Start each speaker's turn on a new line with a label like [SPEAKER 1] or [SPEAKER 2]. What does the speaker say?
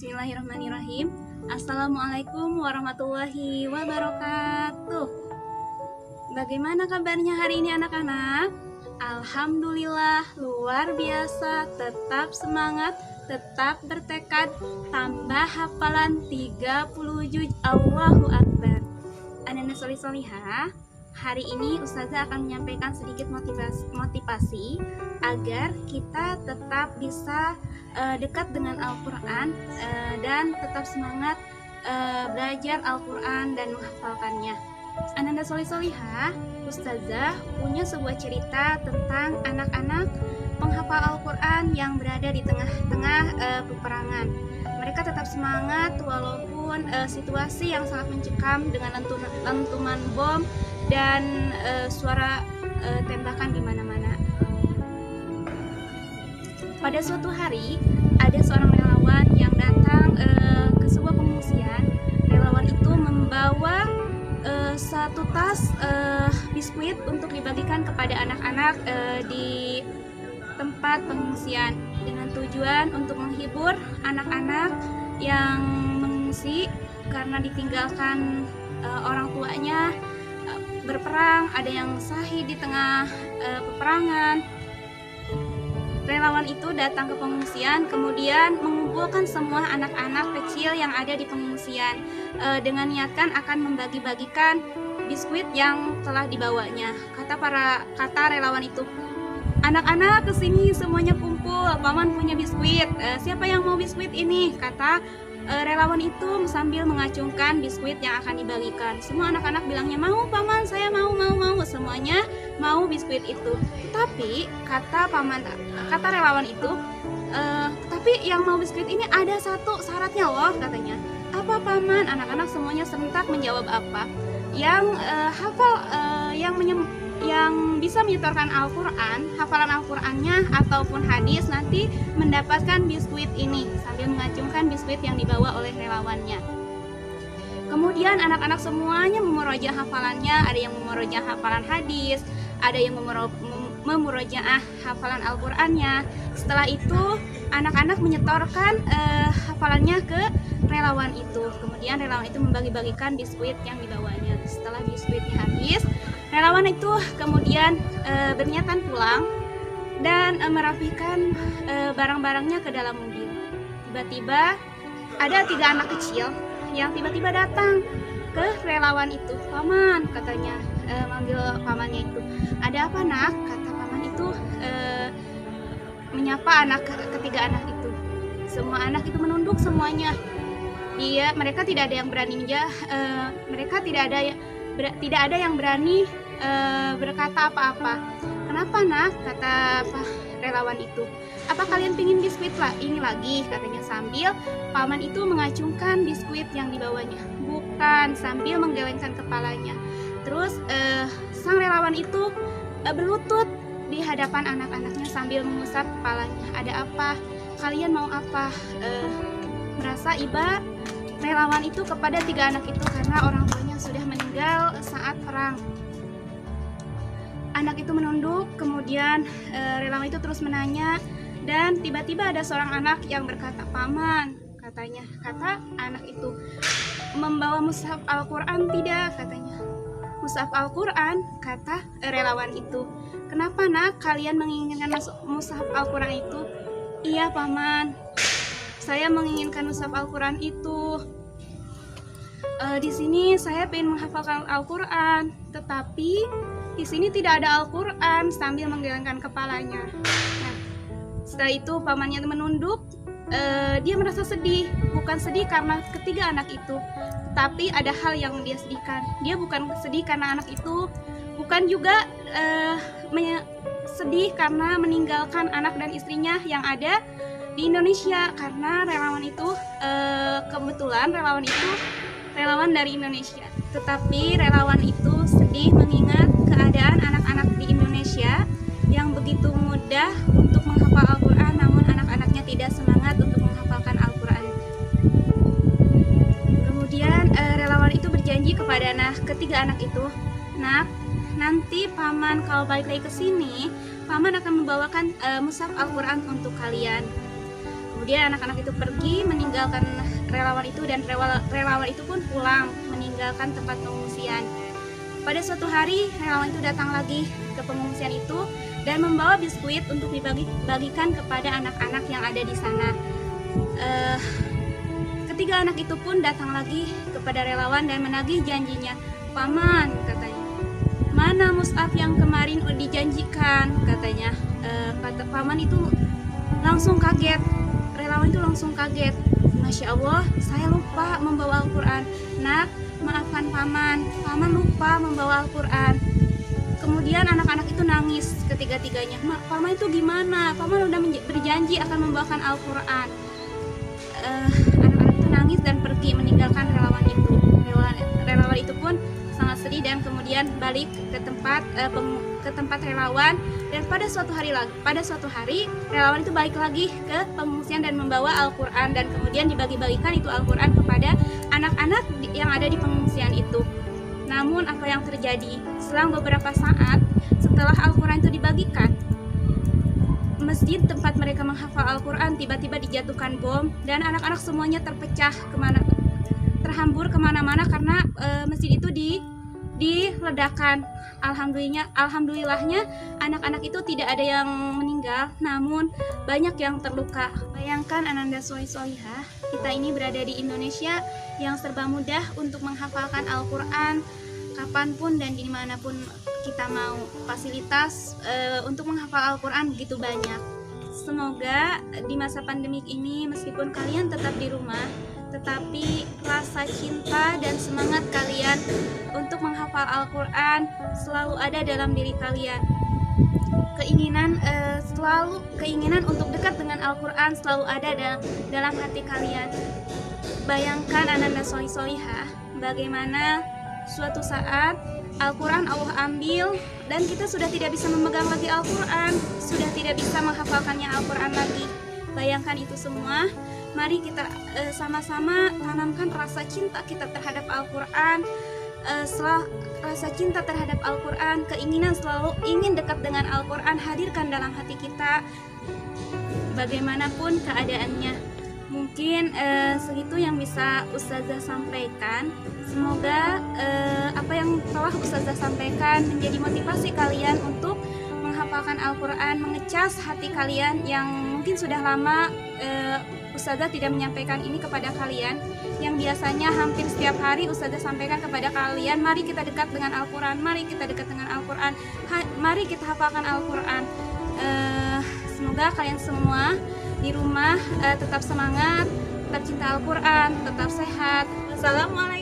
[SPEAKER 1] Bismillahirrahmanirrahim. Assalamualaikum warahmatullahi wabarakatuh. Bagaimana kabarnya hari ini anak-anak? Alhamdulillah, luar biasa. Tetap semangat, tetap bertekad, tambah hafalan 30 juz. Allahu Akbar. Anak-anak solih-solihah, hari ini Ustazah akan menyampaikan sedikit motivasi agar kita tetap bisa dekat dengan Al-Quran dan tetap semangat belajar Al-Quran dan menghafalkannya. Anak-anak solih-solihah, Ustazah punya sebuah cerita tentang anak-anak penghafal Al-Quran yang berada di tengah-tengah peperangan. Mereka tetap semangat walaupun situasi yang sangat mencekam dengan lentuman bom dan suara tembakan di mana-mana. Pada suatu hari, ada seorang relawan yang datang ke sebuah pengungsian. Relawan itu membawa satu tas biskuit untuk dibagikan kepada anak-anak di tempat pengungsian dengan tujuan untuk menghibur anak-anak yang mengungsi karena ditinggalkan orang tuanya berperang, ada yang syahid di tengah peperangan. Relawan itu datang ke pengungsian, kemudian mengumpulkan semua anak-anak kecil yang ada di pengungsian dengan niatkan akan membagi-bagikan biskuit yang telah dibawanya. Kata relawan itu, anak-anak kesini semuanya kumpul, paman punya biskuit. Siapa yang mau biskuit ini? Kata relawan itu sambil mengacungkan biskuit yang akan dibagikan. Semua anak-anak bilangnya mau paman, saya mau. Semuanya mau biskuit itu. Tapi kata relawan itu, tapi yang mau biskuit ini ada satu syaratnya loh, katanya. Apa paman? Anak-anak semuanya serentak menjawab apa? Yang yang bisa menyetorkan Al-Quran, hafalan Al-Qurannya ataupun hadis nanti mendapatkan biskuit ini, sambil mengacungkan biskuit yang dibawa oleh relawannya. Kemudian anak-anak semuanya memurojaah hafalannya, ada yang memurojaah hafalan hadis, ada yang memurojaah hafalan Al-Qurannya. Setelah itu anak-anak menyetorkan hafalannya ke relawan itu. Kemudian relawan itu membagi-bagikan biskuit yang dibawanya. Setelah biskuitnya habis, relawan itu kemudian berniatan pulang dan merapikan barang-barangnya ke dalam mobil. Tiba-tiba ada 3 anak kecil yang tiba-tiba datang ke relawan itu. Paman, katanya, manggil pamannya itu. Ada apa nak? Kata paman itu menyapa ketiga anak itu. Semua anak itu menunduk semuanya. Mereka tidak ada yang berani mereka tidak ada yang berani berkata apa-apa. Kenapa nak? Kata relawan itu. Apa kalian pingin biskuit ini lagi? Katanya sambil paman itu mengacungkan biskuit yang dibawanya. Bukan, sambil menggelengkan kepalanya. Terus sang relawan itu berlutut di hadapan anak-anaknya sambil mengusap kepalanya. Ada apa? Kalian mau apa? Merasa iba relawan itu kepada 3 anak itu karena orang tuanya sudah meninggal saat perang. Anak itu menunduk, kemudian relawan itu terus menanya, dan tiba-tiba ada seorang anak yang berkata, paman, katanya. Kata anak itu, membawa mushaf Al-Quran tidak? Katanya. Mushaf Al-Quran? Kata relawan itu. Kenapa nak kalian menginginkan mushaf Al-Quran itu? Iya paman, saya menginginkan mushaf Al-Quran itu. Di sini saya ingin menghafalkan Al-Quran, tetapi di sini tidak ada Al-Quran, sambil menggelengkan kepalanya. Nah, setelah itu pamannya menunduk. Dia merasa sedih, bukan sedih karena ketiga anak itu, tapi ada hal yang dia sedihkan. Dia bukan sedih karena anak itu, bukan juga sedih karena meninggalkan anak dan istrinya yang ada di Indonesia, karena relawan itu kebetulan relawan dari Indonesia. Tetapi relawan itu sedih mengingat keadaan anak-anak di Indonesia yang begitu mudah untuk menghafal Al-Quran, namun anak-anaknya tidak semangat untuk menghafalkan Al-Quran. Kemudian relawan itu berjanji kepada ketiga anak itu, nak, nanti paman kalau balik lagi ke sini, paman akan membawakan mushaf Al-Quran untuk kalian. Kemudian anak-anak itu pergi meninggalkan relawan itu, dan relawan itu pun pulang meninggalkan tempat pengungsian. Pada suatu hari relawan itu datang lagi ke pengungsian itu dan membawa biskuit untuk dibagikan kepada anak-anak yang ada di sana. Ketiga anak itu pun datang lagi kepada relawan dan menagih janjinya. "Paman," katanya, "mana mushaf yang kemarin dijanjikan?" katanya. Kata paman itu langsung kaget. Relawan itu langsung kaget. "Masya Allah, saya lupa membawa Al-Quran." "Nak, maafkan paman lupa membawa Al-Quran." Kemudian anak-anak itu nangis ketiga-tiganya. "Paman itu gimana? Paman udah berjanji akan membawakan Al-Quran." Anak-anak itu nangis dan pergi meninggalkan relawan itu. Relawan itu pun sangat sedih dan kemudian balik ke tempat relawan. Dan pada suatu hari relawan itu balik lagi ke pengungsian dan membawa Al-Quran, dan kemudian dibagi-bagikan itu Al-Quran kepada anak-anak yang ada di pengungsian itu. Namun apa yang terjadi? Selang beberapa saat setelah Al-Quran itu dibagikan, masjid tempat mereka menghafal Al-Quran tiba-tiba dijatuhkan bom, dan anak-anak semuanya terhambur kemana-mana karena masjid itu diledakkan. Alhamdulillahnya anak-anak itu tidak ada yang meninggal, namun banyak yang terluka. Bayangkan Ananda Solihah, kita ini berada di Indonesia yang serba mudah untuk menghafalkan Al-Quran kapanpun dan dimanapun kita mau. Fasilitas untuk menghafal Al-Quran begitu banyak. Semoga di masa pandemik ini, meskipun kalian tetap di rumah, tetapi rasa cinta dan semangat kalian untuk menghafal Al-Quran selalu ada dalam diri kalian. Keinginan untuk dekat dengan Al-Quran selalu ada dalam hati kalian. Bayangkan Ananda Solihah, bagaimana suatu saat Al-Quran Allah ambil dan kita sudah tidak bisa memegang lagi Al-Quran, sudah tidak bisa menghafalkannya Al-Quran lagi. Bayangkan itu semua. Mari kita sama-sama tanamkan rasa cinta kita terhadap Al-Quran. Setelah rasa cinta terhadap Al-Quran, keinginan selalu ingin dekat dengan Al-Quran, hadirkan dalam hati kita bagaimanapun keadaannya. Mungkin segitu yang bisa Ustazah sampaikan. Semoga apa yang telah Ustazah sampaikan menjadi motivasi kalian untuk menghafalkan Al-Quran, mengecas hati kalian yang mungkin sudah lama Ustazah tidak menyampaikan ini kepada kalian, yang biasanya hampir setiap hari Ustazah sampaikan kepada kalian. Mari kita dekat dengan Al-Quran, mari kita dekat dengan Al-Quran, mari kita hafalkan Al-Quran. Semoga kalian semua di rumah tetap semangat, tetap cinta Al-Quran, tetap sehat. Assalamualaikum.